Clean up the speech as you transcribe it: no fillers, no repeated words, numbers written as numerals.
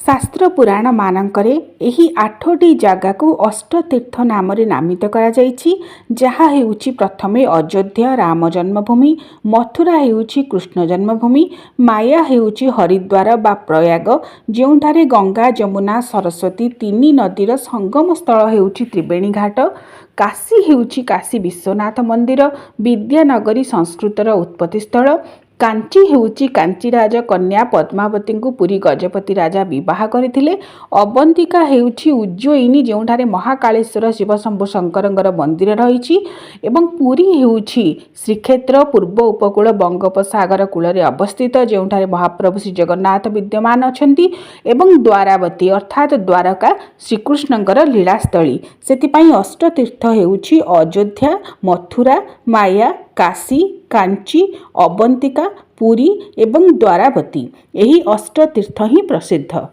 शास्त्र पुराण मानकरे एही 8टी जगह को अष्टतीर्थ नाम नामित करा जायछि। जहाँ हेउछि प्रथमे अयोध्या राम जन्मभूमि, मथुरा हेउछि कृष्ण जन्मभूमि, माया हेउछि हरिद्वार बा प्रयाग जोंठारे गंगा जमुना सरस्वती तीन नदीर संगम स्थल हेउछि त्रिवेणी घाट, काशी हेउछि काशी विश्वनाथ मंदिर, विद्यानगरी संस्कृतर उत्पत्ति स्थल, कांची हेउछि कांचीराज कन्या पद्मावती को पुरी गजपति राजा विवाह करथिले, अवंतिका हेउछि उज्जयिनी जोंठारे महाकालेश्वर शिवशंभु शंकरंगर मंदिर रहिछि एवं पुरी हेउछि श्रीक्षेत्र पूर्व उपकूल बंगोपसागर कूଳରେ अवस्थित जोंठारे महाप्रभु श्री जगन्नाथ विद्यमान अछंती एवं द्वारावती अर्थात द्वारका श्रीकृष्णंकर लीलास्थली। सेतिपई अष्टतीर्थ हेउछि अयोध्या, मथुरा, माया, काशी, कांची, अवंतिका, पुरी एवं द्वारावती। एही अष्टतीर्थ ही प्रसिद्ध।